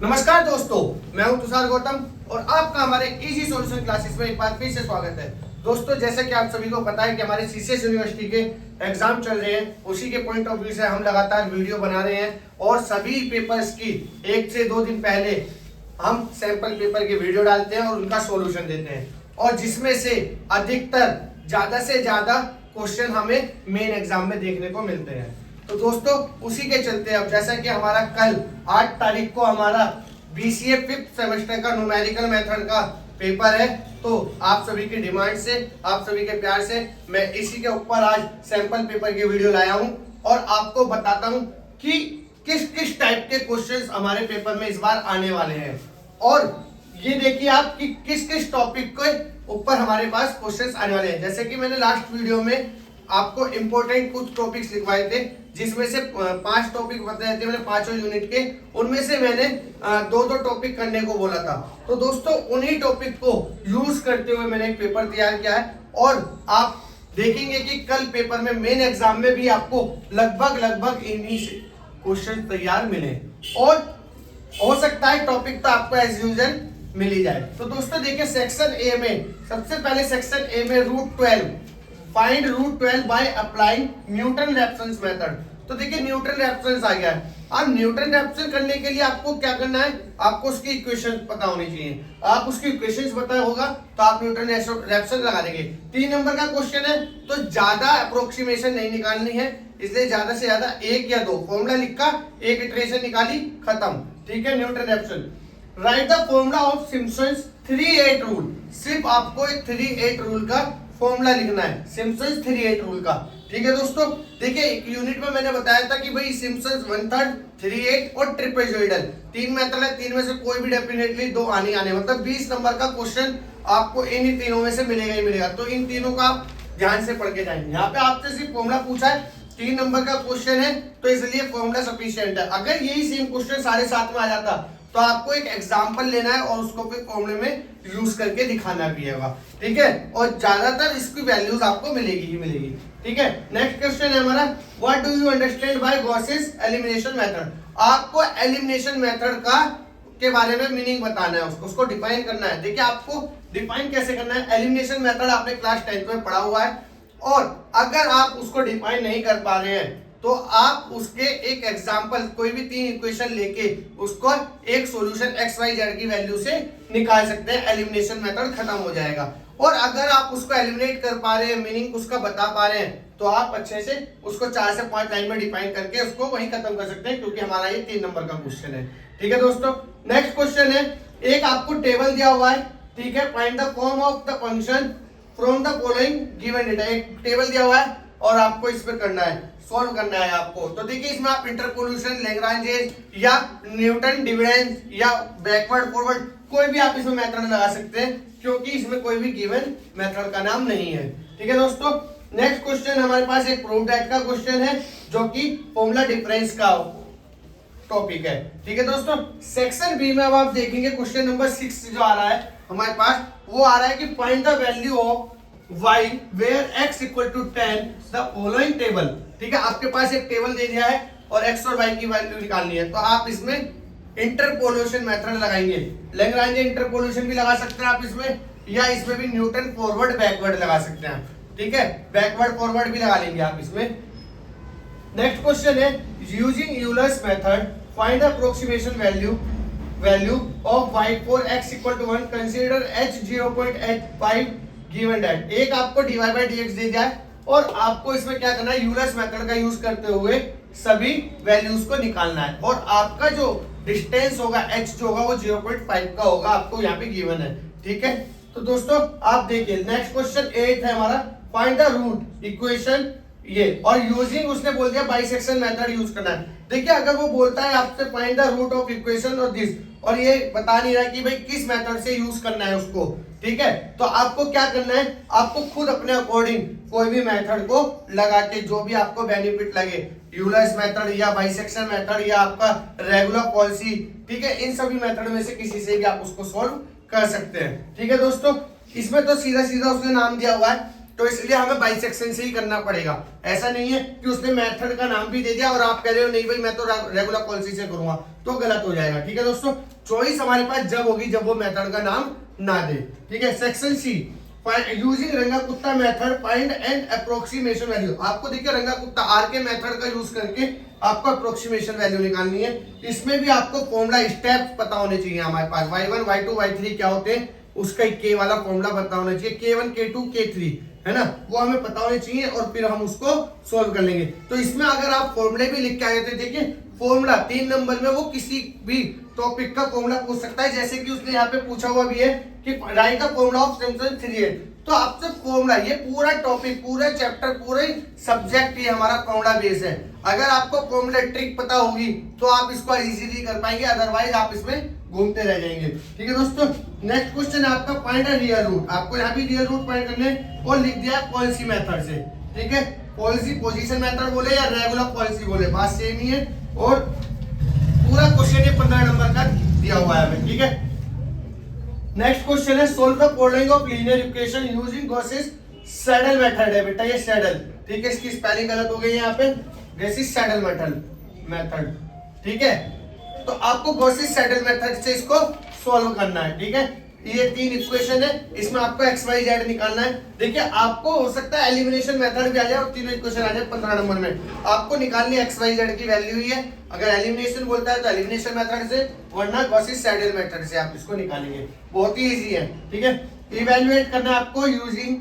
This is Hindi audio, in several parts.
नमस्कार दोस्तों, मैं हूं तुषार गौतम और आपका हमारे इजी सॉल्यूशन क्लासेस में एक बार फिर से स्वागत है। दोस्तों, जैसे कि आप सभी को पता है कि हमारे सीसीएस यूनिवर्सिटी के एग्जाम चल रहे हैं, उसी के पॉइंट ऑफ व्यू से हम लगातार वीडियो बना रहे हैं और सभी पेपर्स की 1 से 2 दिन पहले हम सैंपल पेपर के वीडियो डालते हैं और उनका सॉल्यूशन देते हैं, और जिसमें से अधिकतर ज्यादा से ज्यादा क्वेश्चन हमें मेन एग्जाम में देखने को मिलते हैं। तो दोस्तों, उसी के चलते अब जैसा कि हमारा कल 8 तारीख को हमारा बीसीए 5th सेमेस्टर का न्यूमेरिकल मेथड का पेपर है, तो आप सभी की डिमांड से, आप सभी के प्यार से मैं इसी के ऊपर आज सैंपल पेपर की वीडियो लाया हूं और आपको बताता हूं कि किस किस टाइप के क्वेश्चंस हमारे पेपर में इस बार आने वाले हैं। और ये देखिए आप कि किस किस टॉपिक के ऊपर हमारे पास क्वेश्चंस आने वाले हैं। जैसे कि मैंने लास्ट वीडियो में आपको इंपॉर्टेंट कुछ टॉपिक्स लिखवाए थे, जिसमें से 5 टॉपिक बताए थे मैंने, 5 यूनिट के, उनमें से मैंने 2 टॉपिक करने को बोला था। तो दोस्तों, उन्हीं टॉपिक को यूज करते हुए मैंने एक पेपर तैयार किया है और आप देखेंगे कि कल पेपर में मेन एग्जाम में भी आपको लगभग इन्हीं क्वेश्चन तैयार मिले और हो सकता है टॉपिक तो आपको एज यूजुअल मिल ही जाए। तो दोस्तों देखिए, सेक्शन ए में सबसे पहले सेक्शन ए में root 12 find root 12 by applying Newton Raphson method. तो देखिए, न्यूटन रेफरेंस आ गया है। अब न्यूटन रेफरेंस करने के लिए आपको क्या करना है, आपको उसकी इक्वेशन पता होनी चाहिए। आप उसकी इक्वेशंस पता होगा तो आप न्यूटन रेफरेंस लगा देंगे। 3 नंबर का क्वेश्चन है, तो ज्यादा अप्रोक्सीमेशन नहीं निकालनी है, इसलिए ज्यादा से ज्यादा 1 या 2 फॉर्मूला लिखा, एक इटरेशन निकाली, खत्म। ठीक है, Newton Raphson. Write the formula of Simpson's 3-8 rule. सिर्फ आपको एक 3-8 रूल का फॉर्मूला लिखना है, सिम्पसन्स 3-8 रूल का। ठीक है दोस्तों, देखिए एक यूनिट में मैंने बताया था कि भाई सिम्पसन्स 1/3, 3-8 और ट्रेपेजॉइडल 3 मेथड है, 3 में से कोई भी डेफिनेटली 2 आने आने, मतलब 20 नंबर का क्वेश्चन आपको इन्हीं तीनों में से मिलेगा ही मिलेगा। तो इन तीनों का आप ध्यान से पढ़ के जाएंगे। यहाँ पे आपसे सिर्फ फॉर्मूला पूछा है, 3 नंबर का क्वेश्चन है, तो इसलिए फॉर्मूला सफिशिएंट है। अगर यही सेम क्वेश्चन 7.5 में आ जाता तो आपको एक एग्जाम्पल लेना है और उसको फिर फॉर्मूले में यूज करके दिखाना भी होगा। ठीक है, और ज्यादातर इसकी वैल्यूज आपको मिलेगी ही मिलेगी। ठीक है, नेक्स्ट क्वेश्चन है हमारा, what do you understand by Gauss's elimination method. आपको एलिमिनेशन मेथड का के बारे में मीनिंग बताना है, उसको डिफाइन करना है। देखिए, आपको डिफाइन कैसे करना है, एलिमिनेशन मेथड आपने क्लास 10th में पढ़ा हुआ है, और अगर आप उसको डिफाइन नहीं कर पा रहे हैं तो आप उसके एक एग्जांपल, कोई भी 3 इक्वेशन लेके उसको एक सॉल्यूशन XYZ की वैल्यू से निकाल सकते हैं, एलिमिनेशन मेथड खत्म हो जाएगा। और अगर आप उसको एलिमिनेट कर पा रहे हैं, मीनिंग उसका बता पा रहे हैं, तो आप अच्छे से उसको 4 से 5 लाइन में डिफाइन करके उसको वहीं खत्म कर सकते हैं, क्योंकि हमारा ये 3 नंबर का क्वेश्चन है। ठीक है दोस्तों, नेक्स्ट क्वेश्चन है, एक आपको टेबल दिया हुआ है। ठीक है, find the form of the function from the following given data. एक टेबल दिया हुआ है और आपको इस पर करना है, सॉल्व करना है आपको। तो देखिए, इसमें आप इंटरपोलेशन, लैग्रांजेस या न्यूटन डिविडेंस या बैकवर्ड फॉरवर्ड कोई भी आप इसमें मेथड लगा सकते हैं, क्योंकि इसमें कोई भी गिवन मेथड का नाम नहीं है। ठीक है दोस्तों, नेक्स्ट क्वेश्चन हमारे पास एक प्रूव दैट का क्वेश्चन है, जो कि फॉर्मूला डिफरेंस का टॉपिक है। ठीक है दोस्तों, सेक्शन बी में अब आप देखेंगे क्वेश्चन नंबर 6 जो आ रहा है हमारे पास, वो आ रहा है कि find the value of y where x equal to 10 the following table। ठीक है, आपके पास एक टेबल दे दिया है और x और y की वैल्यू निकालनी है, तो आप इसमें इंटरपोलेशन मेथड लगाएंगे। लैग्रांज इंटरपोलेशन भी लगा सकते हैं आप इसमें, या इसमें भी न्यूटन फॉरवर्ड बैकवर्ड लगा सकते हैं। ठीक है, बैकवर्ड फॉरवर्ड भी लगा लेंगे आप इसमें। नेक्स्ट क्वेश्चन है, using Euler's method find approximation value of y for x equal to 1 consider h 0.85 given that. एक आपको dy by dx दे दिया है और आपको इसमें क्या करना है, यूलर्स मेथड का यूज करते हुए सभी वैल्यूज को निकालना है, और आपका जो डिस्टेंस होगा h जो होगा वो 0.5 का होगा, आपको यहाँ पे गिवन है। ठीक है, तो दोस्तों आप देखिए नेक्स्ट क्वेश्चन 8 है हमारा, फाइंड द रूट इक्वेशन, ये और यूजिंग उसने बोल दिया बाइसेक्शन मेथड यूज करना है। देखिए, अगर वो बोलता है आपसे find the root of equation और दिस, और ये बता नहीं रहा कि भाई किस मेथड से यूज करना है उसको, ठीक है, तो आपको क्या करना है, आपको खुद अपने अकॉर्डिंग कोई भी मेथड को लगा के जो भी आपको बेनिफिट लगे, यूलर्स मेथड या बाइसेक्शन मेथड या आपका रेगुलर पॉलिसी, ठीक है, इन सभी मेथड में से किसी से भी आप उसको सॉल्व कर सकते हैं। ठीक है दोस्तों, इसमें तो सीधा सीधा उसने नाम दिया हुआ है तो इसलिए हमें बाइसेक्शन से ही करना पड़ेगा। ऐसा नहीं है कि उसने मेथड का नाम भी दे दिया और आप कह रहे हो नहीं भाई मैं तो रेगुलर पॉलिसी से करूंगा, तो गलत हो जाएगा। ठीक है दोस्तों, चॉइस हमारे पास जब होगी जब वो मेथड का नाम ना दे। ठीक है, सेक्शन सी, यूजिंग रंगा कुत्ता method find and approximation value. आपको देखिए रंगा कुत्ता आर के मेथड का यूज करके आपको अप्रोक्सीमेशन वैल्यू निकालनी है। इसमें भी आपको फॉर्मूला स्टेप्स पता होने चाहिए हमारे पास। y1 y2 y3 क्या होते हैं उसका के वाला फॉर्मूला पता होना चाहिए, k1 k2 k3 है ना, वो हमें पता होने चाहिए और फिर हम उसको सोल्व कर लेंगे। तो इसमें अगर आप फॉर्मूले भी लिख के आए थे, देखिए फॉर्मूला 3 नंबर में वो किसी भी टॉपिक का फॉर्मूला पूछ सकता है, जैसे कि उसने यहाँ पे पूछा हुआ भी है कि right the formula of Simpson 3/8। तो आपसे फॉर्मूला, ये पूरा टॉपिक, पूरा चैप्टर, पूरे सब्जेक्ट ये हमारा फॉर्मूला बेस है। अगर आपको फॉर्मूला ट्रिक पता होगी तो आप इसको इजीली कर पाएंगे, अदरवाइज आप इसमें घूमते रह जाएंगे। ठीक है दोस्तों, नेक्स्ट क्वेश्चन है आपका फाइंड अ रियल रूट। आपको यहाँ भी रियल रूट फाइंड करने और लिख दिया पॉलिसी मेथड से। ठीक है, पॉलिसी पोजीशन मेथड बोले या रेगुलर पॉलिसी बोले बात सेम ही है। और पूरा क्वेश्चन ये 15 नंबर का दिया हुआ है हमें। ठीक है, नेक्स्ट क्वेश्चन है solve the following of linear equation using Gauss's saddle method है बेटा, ये सैडल। ठीक है, इसकी स्पेलिंग गलत हो गई है यहाँ पे, गॉसेस सैडल मेथड। ठीक है, तो आपको गॉसेस सैडल मेथड से इसको सॉल्व करना है। ठीक है, ये 3 इक्वेशन है, इसमें आपको एक्स वाई जेड निकालना है। देखिए आपको हो सकता है एलिमिनेशन मेथड भी आ जाए और तीनों इक्वेशन आ जाए 15 नंबर में। आपको निकालनी एक्स वाई जेड की वैल्यू ही है। अगर एलिमिनेशन बोलता है तो एलिमिनेशन मेथड से, वरना गॉसेस सैडल मेथड से आप इसको निकालेंगे। बहुत ही इजी है। ठीक है, इवैल्यूएट करना आपको यूजिंग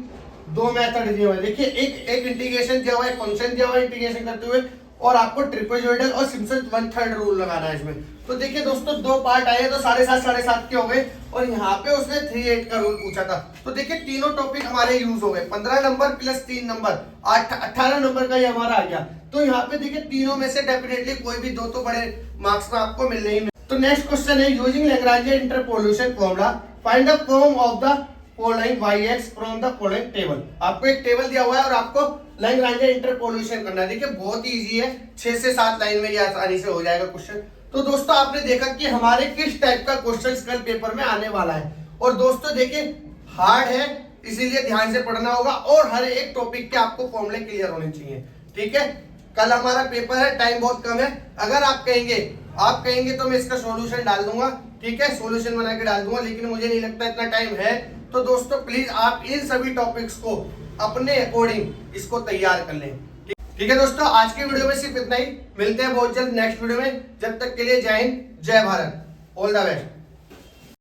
2 मेथड दिए हुए। देखिए एक इंटीग्रेशन दिया हुआ है, फंक्शन दिया हुआ है इंटीग्रेशन करते हुए, और आपको ट्रिपेजॉइडल और सिम्पसन 1/3 रूल लगाना है इसमें। तो देखिए दोस्तों 2 पार्ट आए तो 7.5 के हो गए, और यहाँ पे उसने 3/8 का रूल पूछा था। तो देखिए तीनों टॉपिक हमारे यूज हो गए, 15 नंबर प्लस 3 नंबर 18 नंबर का ये हमारा आ गया। तो यहाँ पे देखिए तीनों में से डेफिनेटली कोई भी 2 तो बड़े मार्क्स में आपको मिलने ही। तो नेक्स्ट क्वेश्चन है using Lagrange interpolation formula find the form of the following yx from the following table. आपको एक टेबल दिया हुआ है और आपको लैग्रांज इंटरपोलेशन करना है। देखिए बहुत ही इजी है, 6 से 7 लाइन में ये आसानी से हो जाएगा क्वेश्चन। तो दोस्तों आपने देखा कि हमारे किस टाइप का क्वेश्चन कल पेपर में आने वाला है। और दोस्तों देखिए हार्ड है, इसीलिए ध्यान से पढ़ना होगा और हर एक टॉपिक के आपको फॉर्मूले क्लियर होने चाहिए। ठीक है, कल हमारा पेपर है, टाइम बहुत कम है। अगर आप कहेंगे तो मैं इसका सॉल्यूशन डाल दूंगा। ठीक है, सॉल्यूशन बना के डाल दूंगा, लेकिन मुझे नहीं लगता इतना टाइम है। तो दोस्तों प्लीज आप इन सभी टॉपिक्स को अपने अकॉर्डिंग इसको तैयार कर लें। ठीक है दोस्तों, आज के वीडियो में सिर्फ इतना ही। मिलते हैं बहुत जल्द नेक्स्ट वीडियो में। जब तक के लिए जय हिंद, जय भारत, ऑल द बेस्ट।